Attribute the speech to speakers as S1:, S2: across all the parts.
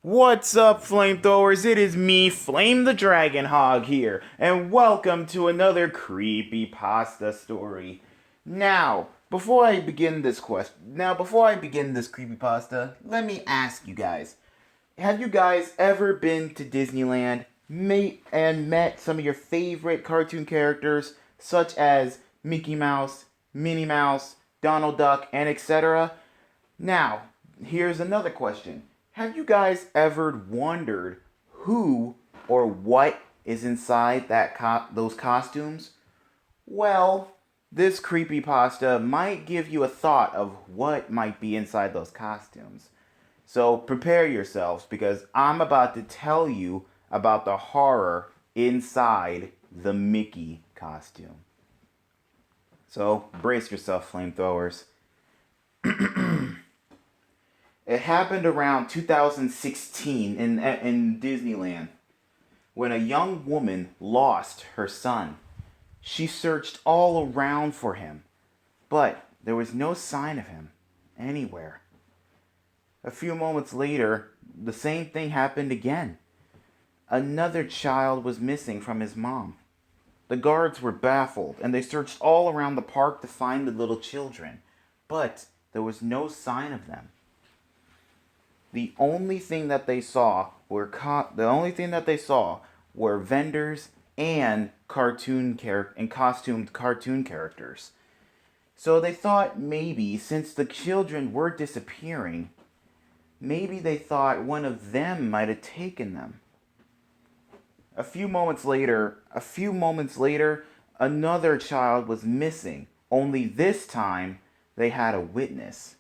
S1: What's up, flamethrowers? It is me, Flame the Dragon Hog here, and welcome to another Creepypasta story. Before I begin this creepypasta, let me ask you guys: have you guys ever been to Disneyland, and met some of your favorite cartoon characters, such as Mickey Mouse, Minnie Mouse, Donald Duck, and etc.? Now, here's another question. Have you guys ever wondered who or what is inside those costumes? Well, this creepypasta might give you a thought of what might be inside those costumes. So prepare yourselves because I'm about to tell you about the horror inside the Mickey costume. So brace yourself, flamethrowers. It happened around 2016 in Disneyland when a young woman lost her son. She searched all around for him, but there was no sign of him anywhere. A few moments later, the same thing happened again. Another child was missing from his mom. The guards were baffled and they searched all around the park to find the little children, but there was no sign of them. The only thing that they saw were vendors and costumed cartoon characters. So they thought maybe since the children were disappearing, maybe they thought one of them might have taken them. A few moments later, another child was missing. Only this time they had a witness.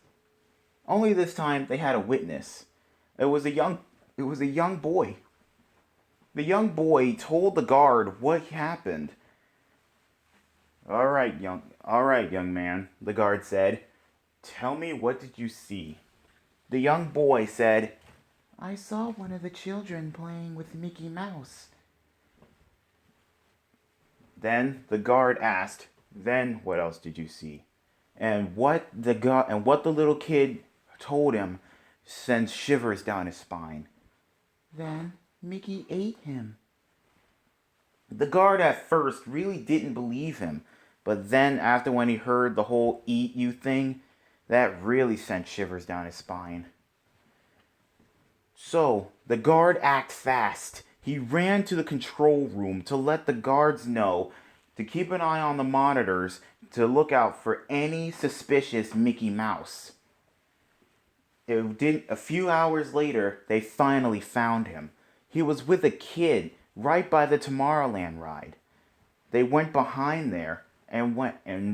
S1: It was a young boy. The young boy told the guard what happened. All right, young man, the guard said. Tell me, what did you see? The young boy said, I saw one of the children playing with Mickey Mouse. Then the guard asked, then what else did you see? And what the little kid told him sends shivers down his spine. Then Mickey ate him. The guard at first really didn't believe him, but then after when he heard the whole eat you thing, that really sent shivers down his spine. So, the guard acted fast. He ran to the control room to let the guards know to keep an eye on the monitors to look out for any suspicious Mickey Mouse. A few hours later, they finally found him. He was with a kid right by the Tomorrowland ride. They went behind there and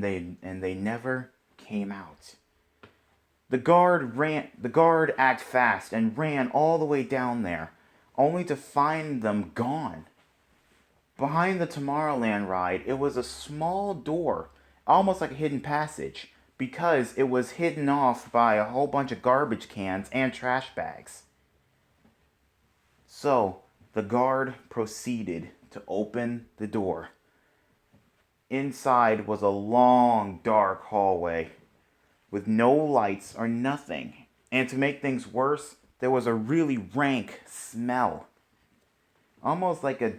S1: they never came out. The guard acted fast and ran all the way down there, only to find them gone. Behind the Tomorrowland ride, it was a small door, almost like a hidden passage, because it was hidden off by a whole bunch of garbage cans and trash bags. So, the guard proceeded to open the door. Inside was a long, dark hallway with no lights or nothing. And to make things worse, there was a really rank smell. Almost like a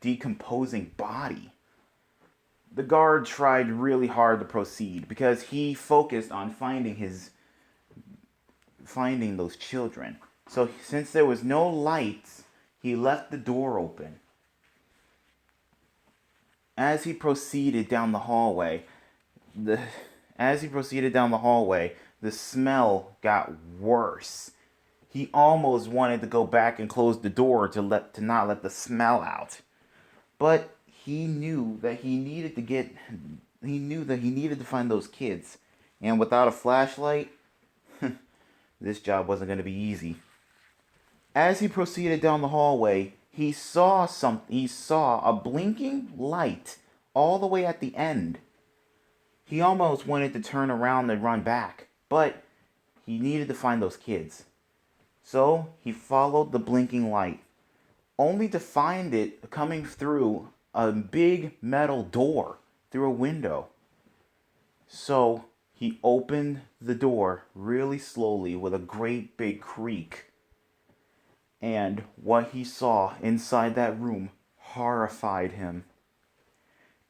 S1: decomposing body. The guard tried really hard to proceed because he focused on finding those children. So since there was no lights, he left the door open. As he proceeded down the hallway, the smell got worse. He almost wanted to go back and close the door to not let the smell out. But he knew that he needed to find those kids. And without a flashlight, this job wasn't going to be easy. As he proceeded down the hallway, he saw a blinking light all the way at the end. He almost wanted to turn around and run back, but he needed to find those kids. So he followed the blinking light, only to find it coming through a big metal door through a window. So he opened the door really slowly with a great big creak. And what he saw inside that room horrified him.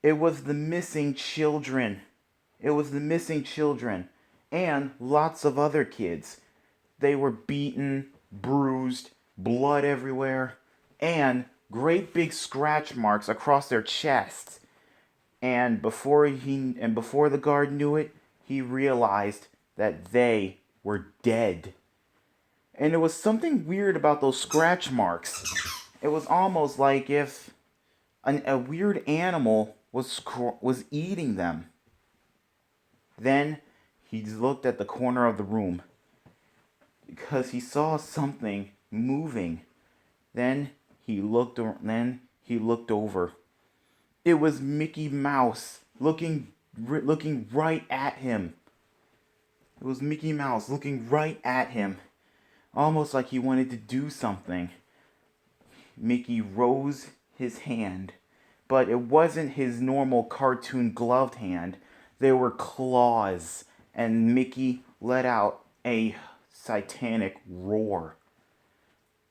S1: It was the missing children. It was the missing children and lots of other kids. They were beaten, bruised, blood everywhere, and great big scratch marks across their chests. And before the guard knew it, he realized that they were dead. And there was something weird about those scratch marks. It was almost like if a weird animal was eating them. Then he looked at the corner of the room because he saw something moving. Then he looked over. It was Mickey Mouse looking right at him. It was Mickey Mouse looking right at him, almost like he wanted to do something. Mickey rose his hand, but it wasn't his normal cartoon gloved hand. There were claws, and Mickey let out a satanic roar.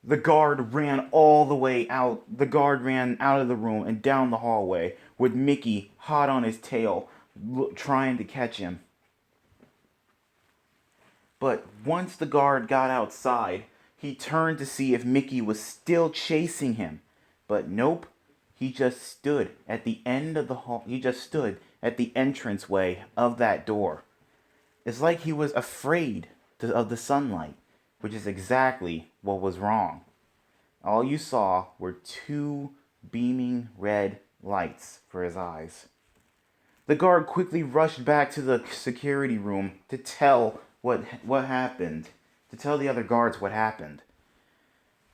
S1: The guard ran all the way out. The guard ran out of the room and down the hallway with Mickey hot on his tail, trying to catch him. But once the guard got outside, he turned to see if Mickey was still chasing him. But nope, he just stood at the end of the hall. He just stood at the entranceway of that door. It's like he was afraid of the sunlight, which is exactly what was wrong. All you saw were two beaming red lights for his eyes. The guard quickly rushed back to the security room to tell what happened, to tell the other guards what happened.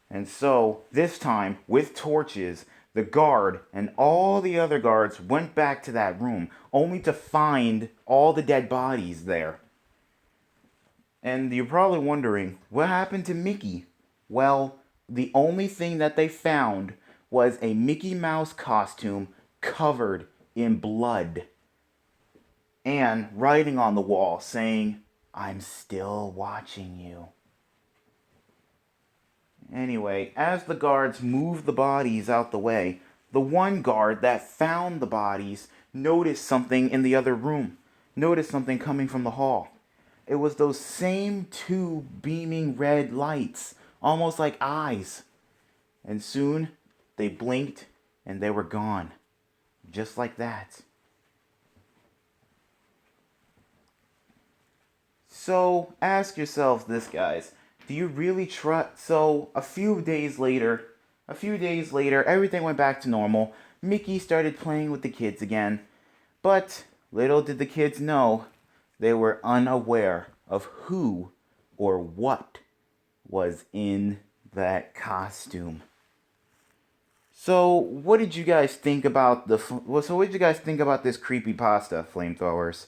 S1: And so, this time, with torches, the guard and all the other guards went back to that room, only to find all the dead bodies there. And you're probably wondering, what happened to Mickey? Well, the only thing that they found was a Mickey Mouse costume covered in blood. And writing on the wall saying, "I'm still watching you." Anyway, as the guards moved the bodies out the way, the one guard that found the bodies noticed something in the other room. Noticed something coming from the hall. It was those same two beaming red lights, almost like eyes. And soon, they blinked and they were gone. Just like that. So, ask yourselves this, guys. Do you really trust? So, a few days later, everything went back to normal. Mickey started playing with the kids again. But, little did the kids know, they were unaware of who or what was in that costume. So, what did you guys think about this creepypasta, flamethrowers?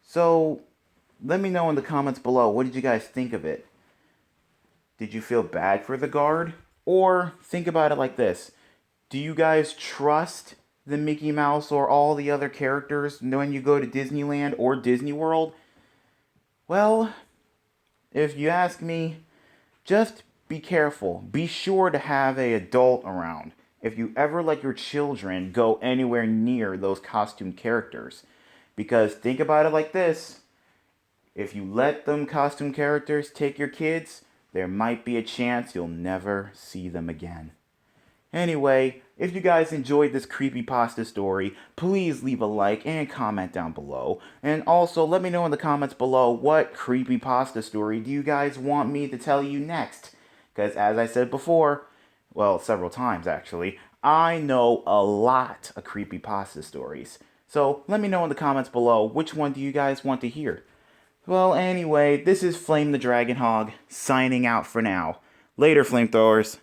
S1: So, let me know in the comments below, what did you guys think of it? Did you feel bad for the guard? Or think about it like this. Do you guys trust the Mickey Mouse or all the other characters when you go to Disneyland or Disney World? Well, if you ask me, just be careful. Be sure to have an adult around if you ever let your children go anywhere near those costume characters. Because think about it like this. If you let them costume characters take your kids, there might be a chance you'll never see them again. Anyway, if you guys enjoyed this creepypasta story, please leave a like and comment down below. And also, let me know in the comments below, what creepypasta story do you guys want me to tell you next? Because as I said before, well, several times actually, I know a lot of creepypasta stories. So let me know in the comments below, which one do you guys want to hear? Well, anyway, this is Flame the Dragon Hog, signing out for now. Later, flamethrowers.